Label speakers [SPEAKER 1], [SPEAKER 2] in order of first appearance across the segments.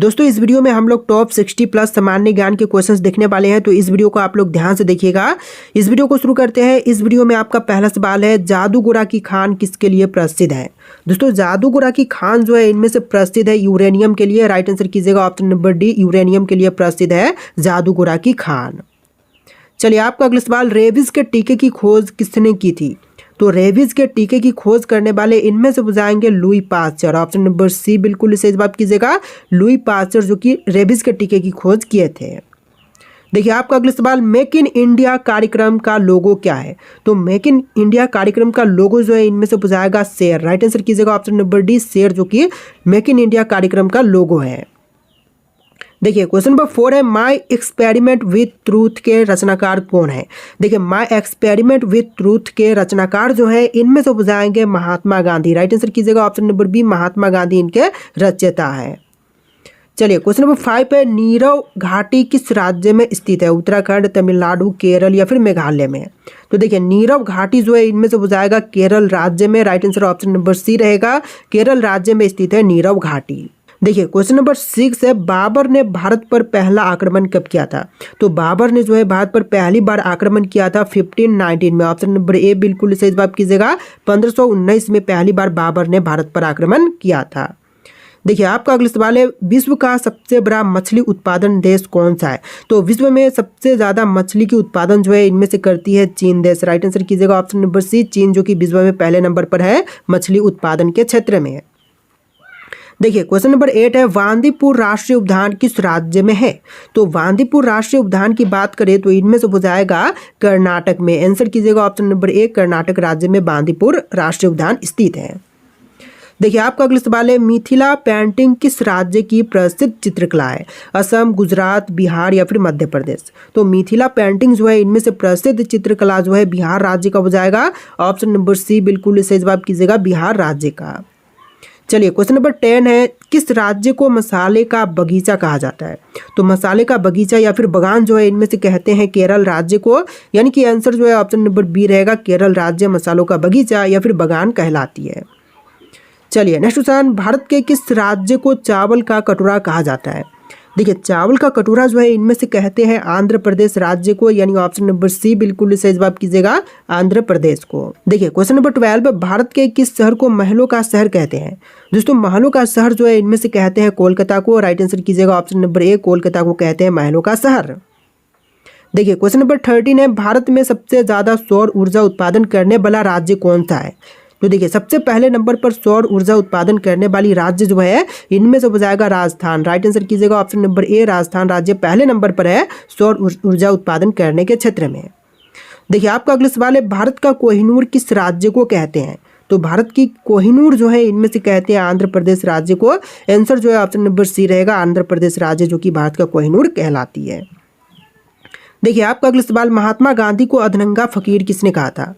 [SPEAKER 1] दोस्तों इस वीडियो में हम लोग टॉप 60 प्लस सामान्य ज्ञान के क्वेश्चंस देखने वाले हैं, तो इस वीडियो को आप लोग ध्यान से देखिएगा। इस वीडियो को शुरू करते हैं। इस वीडियो में आपका पहला सवाल है, जादूगोरा की खान किसके लिए प्रसिद्ध है। दोस्तों जादूगोरा की खान जो है इनमें से प्रसिद्ध है यूरेनियम के लिए। राइट आंसर कीजिएगा ऑप्शन नंबर डी, यूरेनियम के लिए प्रसिद्ध है जादूगोरा की खान। चलिए आपका अगला सवाल, रेबीज के टीके की खोज किसने की थी। तो रेबीज के टीके की खोज करने वाले इनमें से बुझाएंगे Louis Pasteur. Option number C बिल्कुल इसे जवाब कीजिएगा, लुई पास्चर जो कि रेबीज के टीके की खोज किए थे। देखिए आपका अगला सवाल, मेक इन इंडिया कार्यक्रम का लोगो क्या है। तो मेक इन इंडिया कार्यक्रम का लोगो जो है इनमें से बुझाएगा शेर। राइट आंसर कीजिएगा ऑप्शन नंबर डी, शेर जो कि मेक इन इंडिया कार्यक्रम का लोगो है। देखिए क्वेश्चन नंबर 4 है, माई एक्सपेरिमेंट विथ ट्रूथ के रचनाकार कौन है। देखिए माई एक्सपेरिमेंट विथ ट्रूथ के रचनाकार जो है इनमें से बुझाएंगे महात्मा गांधी। राइट आंसर कीजिएगा option number B, Mahatma Gandhi इनके रचयिता है। चलिए क्वेश्चन नंबर 5 है, नीरव घाटी किस राज्य में स्थित है। उत्तराखंड, तमिलनाडु, केरल या फिर मेघालय में। तो देखिए नीरव घाटी जो है इनमें से बुझाएगा केरल राज्य में। Right answer option number C रहेगा, केरल राज्य में स्थित है नीरव घाटी। देखिए क्वेश्चन नंबर 6 है, बाबर ने भारत पर पहला आक्रमण कब किया था। तो बाबर ने जो है भारत पर पहली बार आक्रमण किया था 1519 में। ऑप्शन नंबर ए बिल्कुल इसे जवाब कीजिएगा, 1519 में पहली बार बाबर ने भारत पर आक्रमण किया था। देखिए आपका अगला सवाल है, विश्व का सबसे बड़ा मछली उत्पादन देश कौन सा है। तो विश्व में सबसे ज़्यादा मछली की उत्पादन जो है इनमें से करती है चीन देश। राइट आंसर कीजिएगा ऑप्शन नंबर सी, चीन जो कि विश्व में पहले नंबर पर है मछली उत्पादन के क्षेत्र में। देखिए क्वेश्चन नंबर 8 है, बांदीपुर राष्ट्रीय उद्यान किस राज्य में है। तो बांदीपुर राष्ट्रीय उद्यान की बात करें तो इनमें से बुझाएगा कर्नाटक में। आंसर कीजिएगा ऑप्शन नंबर ए, कर्नाटक राज्य में बांदीपुर राष्ट्रीय उद्यान स्थित है। देखिए आपका अगला सवाल है, मिथिला पेंटिंग किस राज्य की प्रसिद्ध चित्रकला है। असम, गुजरात, बिहार या फिर मध्य प्रदेश। तो मिथिला पेंटिंग जो है इनमें से प्रसिद्ध चित्रकला जो है बिहार राज्य का बुझाएगा। ऑप्शन नंबर सी बिल्कुल इसे जवाब कीजिएगा, बिहार राज्य का। चलिए क्वेश्चन नंबर 10 है, किस राज्य को मसाले का बगीचा कहा जाता है। तो मसाले का बगीचा या फिर बगान जो है इनमें से कहते हैं केरल राज्य को। यानी कि आंसर जो है ऑप्शन नंबर बी रहेगा, केरल राज्य मसालों का बगीचा या फिर बगान कहलाती है। चलिए नेक्स्ट क्वेश्चन, भारत के किस राज्य को चावल का कटोरा कहा जाता है। देखिए चावल का कटोरा जो है इनमें से कहते हैं आंध्र प्रदेश राज्य को। यानी ऑप्शन नंबर सी बिल्कुल इसे जवाब कीजिएगा, आंध्र प्रदेश को। देखिए क्वेश्चन नंबर 12, भारत के किस शहर को महलों का शहर कहते हैं। दोस्तों महलों का शहर जो है इनमें से कहते हैं कोलकाता को। राइट आंसर कीजिएगा ऑप्शन नंबर ए, कोलकाता को कहते हैं महलों का शहर। देखिए क्वेश्चन नंबर 13 है, भारत में सबसे ज्यादा सौर ऊर्जा उत्पादन करने वाला राज्य कौन सा है। तो देखिए सबसे पहले नंबर पर सौर ऊर्जा उत्पादन करने वाली राज्य जो है इनमें से बुझाएगा राजस्थान। राइट आंसर कीजिएगा ऑप्शन नंबर ए, राजस्थान राज्य पहले नंबर पर है सौर ऊर्जा उत्पादन करने के क्षेत्र में। देखिए आपका अगला सवाल है, भारत का कोहिनूर किस राज्य को कहते हैं। तो भारत की कोहिनूर जो है इनमें से कहते हैं आंध्र प्रदेश राज्य को। आंसर जो है ऑप्शन नंबर सी रहेगा, आंध्र प्रदेश राज्य जो कि भारत का कोहिनूर कहलाती है। देखिए आपका अगला सवाल, महात्मा गांधी को अधनंगा फकीर किसने कहा था।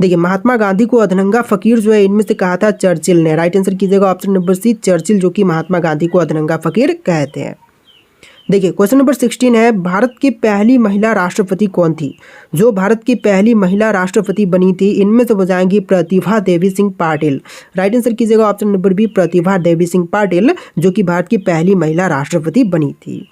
[SPEAKER 1] देखिए महात्मा गांधी को अधनंगा फकीर जो है इनमें से कहा था चर्चिल ने। राइट आंसर कीजिएगा ऑप्शन नंबर सी, चर्चिल जो कि महात्मा गांधी को अधनंगा फकीर कहते हैं। देखिए क्वेश्चन नंबर 16 है, भारत की पहली महिला राष्ट्रपति कौन थी। जो भारत की पहली महिला राष्ट्रपति बनी थी इनमें से बुझाएंगी प्रतिभा देवी सिंह पाटिल। राइट आंसर कीजिएगा option number B, Pratibha Devi Singh Patil जो कि भारत की पहली महिला राष्ट्रपति बनी थी।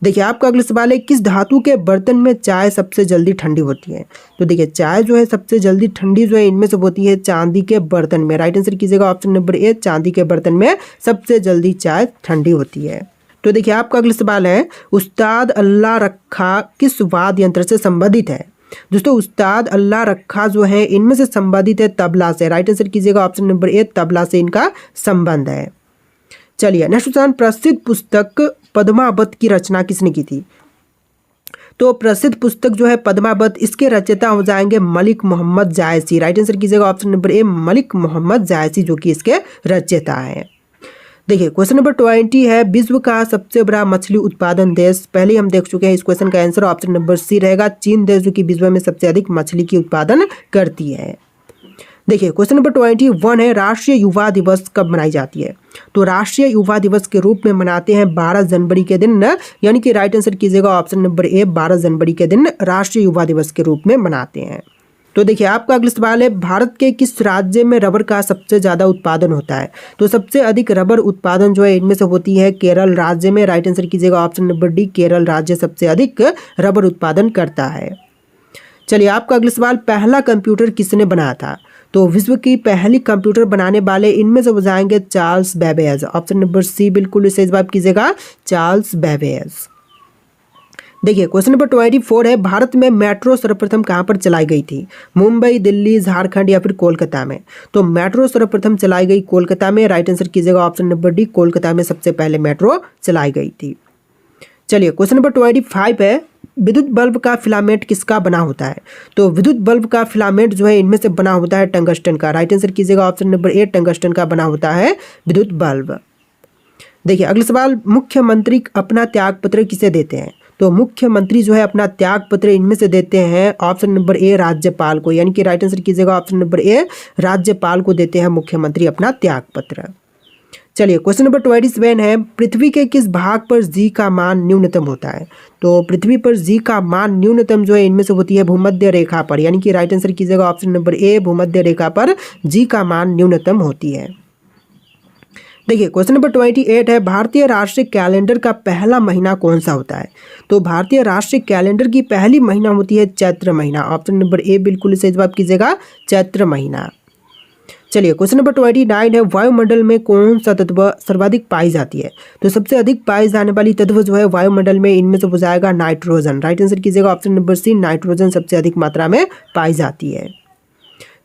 [SPEAKER 1] देखिए आपका अगला सवाल है, किस धातु के बर्तन में चाय सबसे जल्दी ठंडी होती है। तो देखिए चाय जो है सबसे जल्दी ठंडी जो है इनमें से होती है चांदी के बर्तन में। राइट आंसर कीजिएगा ऑप्शन नंबर ए, चांदी के बर्तन में सबसे जल्दी चाय ठंडी होती है। तो देखिए आपका अगला सवाल है, उस्ताद अल्लाह रखा किस वाद्य यंत्र से संबंधित है। दोस्तों उस्ताद अल्लाह रखा जो है इनमें से संबंधित है तबला से। राइट आंसर कीजिएगा ऑप्शन नंबर ए, तबला से इनका संबंध है। चलिए नेक्स्ट क्वेश्चन, प्रसिद्ध पुस्तक पद्मावत की रचना किसने की थी। तो प्रसिद्ध पुस्तक जो है पद्मावत, इसके रचयिता हो जाएंगे मलिक मोहम्मद जायसी। राइट आंसर कीजिएगा option number A, Malik Muhammad Jayasi जो कि इसके रचयिता है। देखिए क्वेश्चन नंबर 20 है, विश्व का सबसे बड़ा मछली उत्पादन देश। पहले हम देख चुके हैं, इस क्वेश्चन का आंसर ऑप्शन नंबर सी रहेगा, चीन देश जो कि विश्व में सबसे अधिक मछली की उत्पादन करती है। देखिए क्वेश्चन नंबर 21 है, राष्ट्रीय युवा दिवस कब मनाई जाती है। तो राष्ट्रीय युवा दिवस के रूप में मनाते हैं 12 जनवरी के दिन। यानी कि राइट आंसर कीजिएगा ऑप्शन नंबर ए, 12 जनवरी के दिन राष्ट्रीय युवा दिवस के रूप में मनाते हैं। तो देखिए आपका अगला सवाल है, भारत के किस राज्य में रबर का सबसे ज़्यादा उत्पादन होता है? तो सबसे अधिक रबर उत्पादन जो है इनमें से होती है केरल राज्य में। राइट आंसर कीजिएगा ऑप्शन नंबर डी, केरल राज्य सबसे अधिक रबर उत्पादन करता है। चलिए आपका अगला सवाल, पहला कंप्यूटर किसने बनाया था? तो विश्व की पहली कंप्यूटर बनाने वाले इनमें से हो जाएंगे Charles Babbage. Option number C बिल्कुल सही जवाब कीजिएगा, चार्ल्स बेबेज। देखिए क्वेश्चन नंबर 24 है, भारत में मेट्रो सर्वप्रथम कहाँ पर चलाई गई थी? मुंबई, दिल्ली, झारखंड या फिर कोलकाता में? तो मेट्रो सर्वप्रथम चलाई गई कोलकाता में। राइट आंसर कीजिएगा ऑप्शन नंबर डी, कोलकाता में सबसे पहले मेट्रो चलाई गई थी। चलिए क्वेश्चन नंबर 25 है, विद्युत बल्ब का फिलामेंट किसका बना होता है? तो विद्युत बल्ब का फिलामेंट जो है इनमें से बना होता है टंगस्टन का। राइट आंसर कीजिएगा ऑप्शन नंबर ए, टंगस्टन का बना होता है विद्युत बल्ब। देखिए अगला सवाल, मुख्यमंत्री अपना त्यागपत्र किसे देते हैं? तो मुख्यमंत्री जो है अपना त्यागपत्र इनमें से देते हैं ऑप्शन नंबर ए, राज्यपाल को। यानी कि राइट आंसर कीजिएगा ऑप्शन नंबर ए, राज्यपाल को देते हैं मुख्यमंत्री अपना त्यागपत्र। चलिए क्वेश्चन नंबर 27 है, पृथ्वी के किस भाग पर जी का मान न्यूनतम होता है? तो पृथ्वी पर जी का मान न्यूनतम जो है इनमें से होती है भूमध्य रेखा पर। यानी कि राइट आंसर कीजिएगा ऑप्शन नंबर ए, भूमध्य रेखा पर जी का मान न्यूनतम होती है। देखिए क्वेश्चन नंबर 28 है, भारतीय राष्ट्रीय कैलेंडर का पहला महीना कौन सा होता है? तो भारतीय राष्ट्रीय कैलेंडर की पहली महीना होती है चैत्र महीना। ऑप्शन नंबर ए बिल्कुल सही जवाब कीजिएगा, चैत्र महीना। चलिए क्वेश्चन नंबर 29 है, वायुमंडल में कौन सा तत्व सर्वाधिक पाई जाती है? तो सबसे अधिक पाई जाने वाली तत्व जो है वायुमंडल में इनमें से हो जाएगा नाइट्रोजन। राइट आंसर कीजिएगा ऑप्शन नंबर सी, नाइट्रोजन सबसे अधिक मात्रा में पाई जाती है।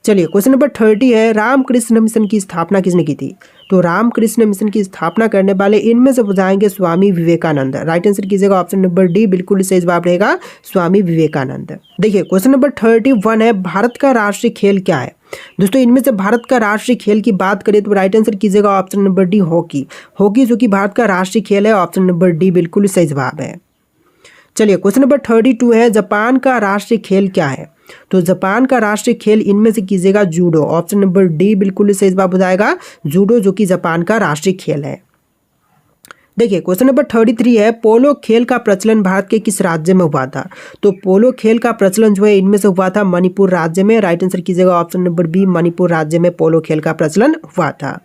[SPEAKER 1] चलिए क्वेश्चन नंबर 30 है, रामकृष्ण मिशन की स्थापना किसने की थी? तो रामकृष्ण मिशन की स्थापना करने वाले इनमें से हो जाएंगे स्वामी विवेकानंद। राइट आंसर कीजिएगा ऑप्शन नंबर डी, बिल्कुल सही जवाब रहेगा स्वामी विवेकानंद। देखिए क्वेश्चन नंबर 31 है, भारत का राष्ट्रीय खेल क्या है? दोस्तों इनमें से भारत का राष्ट्रीय खेल की बात करें तो राइट आंसर कीजिएगा option number D, hockey. Hockey जो कि भारत का राष्ट्रीय खेल है, ऑप्शन नंबर डी बिल्कुल सही जवाब है। चलिए क्वेश्चन नंबर 32 है, जापान का राष्ट्रीय खेल क्या है? तो जापान का राष्ट्रीय खेल इनमें से कीजिएगा जूडो। ऑप्शन नंबर डी बिल्कुल सही जवाब हो जाएगा जूडो, जो कि जापान का राष्ट्रीय खेल है। देखिए क्वेश्चन नंबर 33 है, पोलो खेल का प्रचलन भारत के किस राज्य में हुआ था? तो पोलो खेल का प्रचलन जो है इनमें से हुआ था मणिपुर राज्य में। राइट आंसर कीजिएगा ऑप्शन नंबर बी, मणिपुर राज्य में पोलो खेल का प्रचलन हुआ था।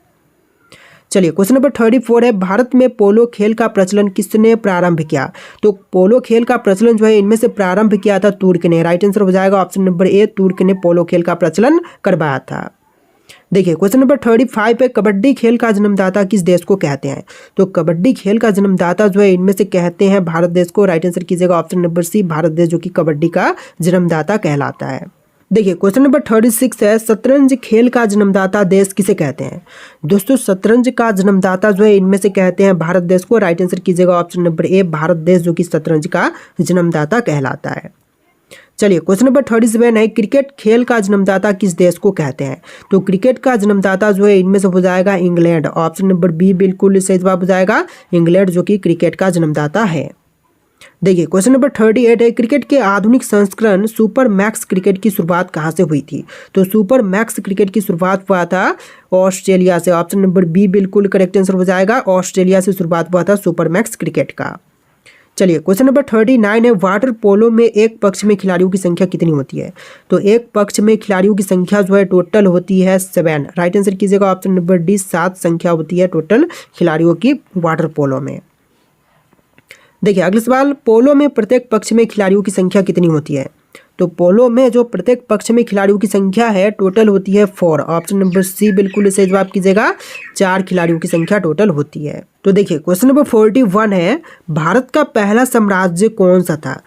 [SPEAKER 1] चलिए क्वेश्चन नंबर 34 है, भारत में पोलो खेल का प्रचलन किसने प्रारंभ किया? तो पोलो खेल का प्रचलन जो है इनमें से प्रारंभ किया था तुर्क ने। राइट आंसर हो जाएगा ऑप्शन नंबर ए, तुर्क ने पोलो खेल का प्रचलन करवाया था। देखिए क्वेश्चन नंबर 35 है, कबड्डी खेल का जन्मदाता किस देश को कहते हैं? तो कबड्डी खेल का जन्मदाता जो है इनमें से कहते हैं भारत देश को। राइट आंसर कीजिएगा ऑप्शन नंबर सी, भारत देश जो कि कबड्डी का जन्मदाता कहलाता है। देखिए क्वेश्चन नंबर 36 है, शतरंज खेल का जन्मदाता देश किसे कहते हैं? दोस्तों शतरंज का जन्मदाता जो है इनमें से कहते हैं भारत देश को। राइट आंसर कीजिएगा ऑप्शन नंबर ए, भारत देश जो कि शतरंज का जन्मदाता कहलाता है। चलिए क्वेश्चन नंबर 37 है, क्रिकेट खेल का जन्मदाता किस देश को कहते हैं? तो क्रिकेट का जन्मदाता जो है इनमें से हो जाएगा इंग्लैंड। ऑप्शन नंबर बी बिल्कुल सही जवाब हो जाएगा इंग्लैंड, जो कि क्रिकेट का जन्मदाता है। देखिए क्वेश्चन नंबर 38 है, क्रिकेट के आधुनिक संस्करण सुपर मैक्स क्रिकेट की शुरुआत कहाँ से हुई थी? तो सुपर मैक्स क्रिकेट की शुरुआत हुआ था ऑस्ट्रेलिया से। ऑप्शन नंबर बी बिल्कुल करेक्ट आंसर हो जाएगा, ऑस्ट्रेलिया से शुरुआत हुआ था सुपर मैक्स क्रिकेट का। चलिए क्वेश्चन नंबर 39 है, वाटर पोलो में एक पक्ष में खिलाड़ियों की संख्या कितनी होती है? तो एक पक्ष में खिलाड़ियों की संख्या जो है टोटल होती है 7। राइट आंसर कीजिएगा ऑप्शन नंबर डी, 7 संख्या होती है टोटल खिलाड़ियों की वाटर पोलो में। देखिए अगला सवाल, पोलो में प्रत्येक पक्ष में खिलाड़ियों की संख्या कितनी होती है? तो पोलो में जो प्रत्येक पक्ष में खिलाड़ियों की संख्या है टोटल होती है 4। ऑप्शन नंबर सी बिल्कुल सही जवाब कीजिएगा, 4 खिलाड़ियों की संख्या टोटल होती है। तो देखिए क्वेश्चन नंबर 41 है, भारत का पहला साम्राज्य कौन सा था?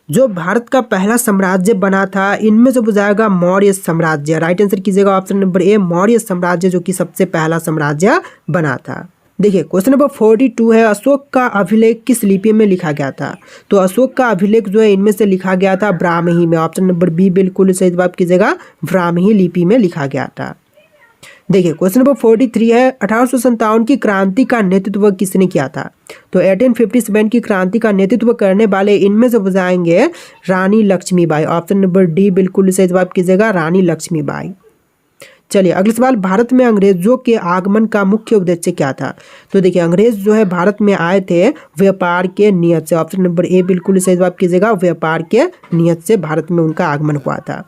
[SPEAKER 1] जो भारत का पहला साम्राज्य बना था इनमें से हो जाएगा मौर्य साम्राज्य। राइट आंसर कीजिएगा ऑप्शन नंबर ए, मौर्य साम्राज्य जो कि सबसे पहला साम्राज्य बना था। देखिए क्वेश्चन नंबर 42 है, अशोक का अभिलेख किस लिपि में लिखा गया था? तो अशोक का अभिलेख जो है इनमें से लिखा गया था ब्राह्मी में। ऑप्शन नंबर बी बिल्कुल सही जवाब कीजिएगा, ब्राह्मी लिपि में लिखा गया था। देखिए क्वेश्चन नंबर 43 है, 1857 की क्रांति का नेतृत्व किसने किया था? तो 1857 की क्रांति का नेतृत्व करने वाले इनमें से हो जाएंगे रानी लक्ष्मीबाई। ऑप्शन नंबर डी बिल्कुल सही जवाब कीजिएगा, रानी लक्ष्मीबाई। चलिए अगला सवाल, भारत में अंग्रेजों के आगमन का मुख्य उद्देश्य क्या था? तो देखिए अंग्रेज जो है भारत में आए थे व्यापार के नियत से। ऑप्शन नंबर ए बिल्कुल सही जवाब कीजिएगा, व्यापार के नियत से भारत में उनका आगमन हुआ था।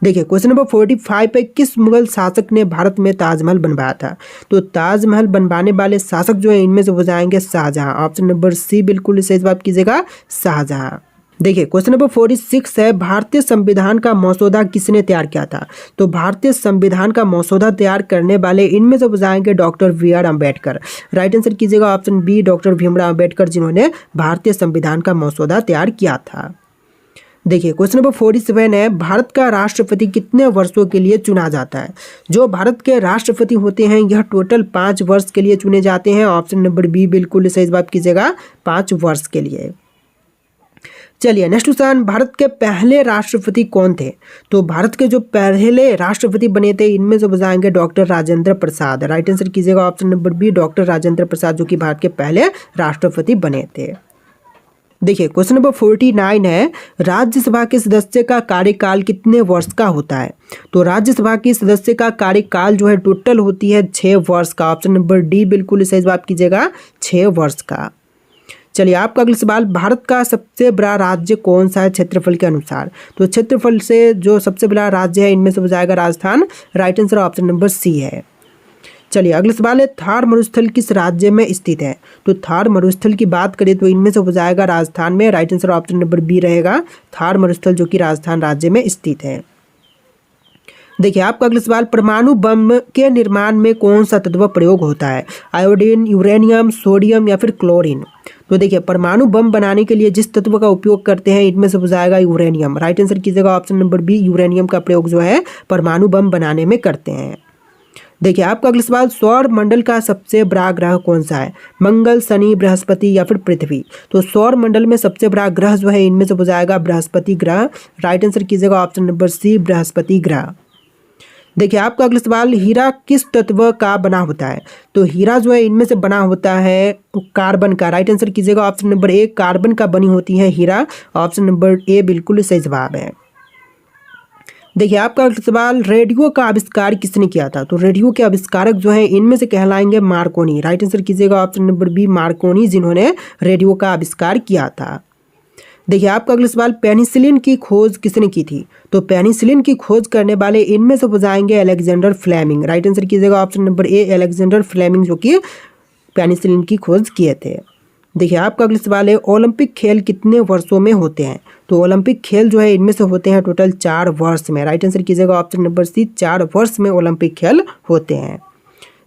[SPEAKER 1] देखिए क्वेश्चन नंबर 45 पे, किस मुगल शासक ने भारत में ताजमहल बनवाया था? तो ताजमहल बनवाने वाले शासक जो है इनमें से हो जाएंगे शाहजहां। ऑप्शन नंबर सी बिल्कुल सही जवाब कीजिएगा, शाहजहां। देखिए क्वेश्चन नंबर 46 है, भारतीय संविधान का मसौदा किसने तैयार किया था? तो भारतीय संविधान का मसौदा तैयार करने वाले इनमें से हो जाएंगे doctor B R Ambedkar. Right answer कीजिएगा option B, doctor Bhimrao Ambedkar, जिन्होंने भारतीय संविधान का मसौदा तैयार किया था। देखिए क्वेश्चन नंबर 47 है, भारत का राष्ट्रपति कितने वर्षों के लिए चुना जाता है? जो भारत के राष्ट्रपति होते हैं यह टोटल 5 वर्ष के लिए चुने जाते हैं। ऑप्शन नंबर बी बिल्कुल सही जवाब कीजिएगा, 5 वर्ष के लिए। चलिए नेक्स्ट क्वेश्चन, भारत के पहले राष्ट्रपति कौन थे? तो भारत के जो पहले राष्ट्रपति बने थे इनमें से बताएंगे doctor Rajendra Prasad. Right answer कीजिएगा option number B, doctor Rajendra Prasad, जो कि भारत के पहले राष्ट्रपति बने थे। देखिए क्वेश्चन नंबर 49 है, राज्यसभा के सदस्य का कार्यकाल कितने वर्ष का होता है? तो राज्यसभा के सदस्य का कार्यकाल जो है टोटल होती है 6 वर्ष का। ऑप्शन नंबर डी बिल्कुल सही जवाब कीजिएगा, 6 वर्ष का। चलिए आपका अगला सवाल, भारत का सबसे बड़ा राज्य कौन सा है क्षेत्रफल के अनुसार? तो क्षेत्रफल से जो सबसे बड़ा राज्य है इनमें से हो जाएगा Rajasthan. Right answer option number C है। चलिए अगला सवाल है, थार मरुस्थल किस राज्य में स्थित है? तो थार मरुस्थल की बात करें तो इनमें से हो जाएगा राजस्थान में। Right answer option number B रहेगा, थार मरुस्थल, जो कि राजस्थान राज्य में स्थित है। देखिए आपका अगला सवाल, परमाणु बम के निर्माण में कौन सा तत्व प्रयोग होता है? आयोडीन, यूरेनियम, सोडियम या फिर क्लोरीन? तो देखिए परमाणु बम बनाने के लिए जिस तत्व का उपयोग करते हैं इनमें से हो जाएगा यूरेनियम। राइट आंसर कीजिएगा ऑप्शन नंबर बी, यूरेनियम का प्रयोग जो है परमाणु बम बनाने में करते हैं। देखिए आपका अगला सवाल, सौर मंडल का सबसे बड़ा ग्रह कौन सा है? मंगल, शनि, बृहस्पति या फिर पृथ्वी? तो सौर मंडल में सबसे बड़ा ग्रह जो है इनमें से हो जाएगा बृहस्पति ग्रह। राइट आंसर कीजिएगा ऑप्शन नंबर सी, बृहस्पति ग्रह। देखिए आपका अगला सवाल, हीरा किस तत्व का बना होता है? तो हीरा जो है इनमें से बना होता है कार्बन का। राइट आंसर कीजिएगा ऑप्शन नंबर ए, कार्बन का बनी होती है हीरा। ऑप्शन नंबर ए बिल्कुल सही जवाब है। देखिए आपका अगला सवाल, रेडियो का आविष्कार किसने किया था? तो रेडियो के आविष्कारक जो है इनमें से कहलाएंगे मार्कोनी। राइट आंसर कीजिएगा ऑप्शन नंबर बी, मार्कोनी, जिन्होंने रेडियो का आविष्कार किया था। देखिए आपका अगला सवाल, पेनिसिलिन की खोज किसने की थी? तो पेनिसिलिन की खोज करने वाले इनमें से हो जाएंगे अलेक्जेंडर फ्लेमिंग। राइट आंसर कीजिएगा option number A, Alexander Fleming, जो कि पेनिसिलिन की खोज किए थे। देखिए आपका अगला सवाल है, ओलंपिक खेल कितने वर्षों में होते हैं? तो ओलंपिक खेल जो है इनमें से होते हैं टोटल 4 वर्ष में। राइट आंसर कीजिएगा ऑप्शन नंबर सी, 4 वर्ष में ओलंपिक खेल होते हैं।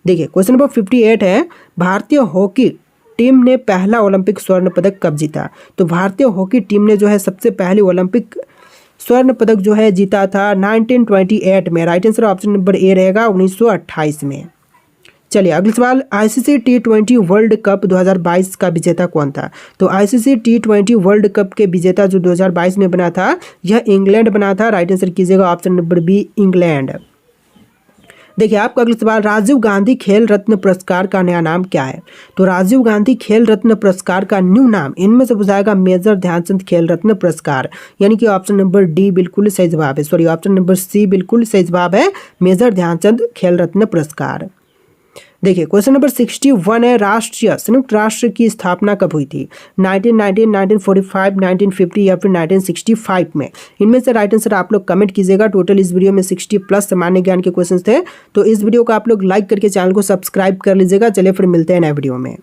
[SPEAKER 1] देखिए क्वेश्चन नंबर 58 है, भारतीय हॉकी टीम ने पहला ओलंपिक स्वर्ण पदक कब जीता? तो भारतीय हॉकी टीम ने जो है सबसे पहले ओलंपिक स्वर्ण पदक जो है जीता था 1928 में। राइट आंसर ऑप्शन नंबर ए रहेगा, 1928 में। चलिए अगला सवाल, आईसीसी T20 वर्ल्ड कप 2022 का विजेता कौन था? तो आईसीसी T20 वर्ल्ड कप के विजेता जो 2022 में बना था यह इंग्लैंड बना था। राइट आंसर कीजिएगा ऑप्शन नंबर बी, इंग्लैंड। देखिए आपका अगला सवाल, राजीव गांधी खेल रत्न पुरस्कार का नया नाम क्या है? तो राजीव गांधी खेल रत्न पुरस्कार का न्यू नाम इनमें से हो जाएगा मेजर ध्यानचंद खेल रत्न पुरस्कार, यानी कि ऑप्शन नंबर डी बिल्कुल सही जवाब है। सॉरी, ऑप्शन नंबर सी बिल्कुल सही जवाब है, मेजर ध्यानचंद खेल रत्न पुरस्कार। देखिए क्वेश्चन नंबर 61 है, राष्ट्रीय संयुक्त राष्ट्र की स्थापना कब हुई थी? 1919, 1945, 1950 या फिर 1965 में? इनमें से राइट आंसर आप लोग कमेंट कीजिएगा। टोटल इस वीडियो में 60+ सामान्य ज्ञान के क्वेश्चंस थे, तो इस वीडियो को आप लोग लाइक करके चैनल को सब्सक्राइब कर लीजिएगा। चलिए फिर मिलते हैं नए वीडियो में।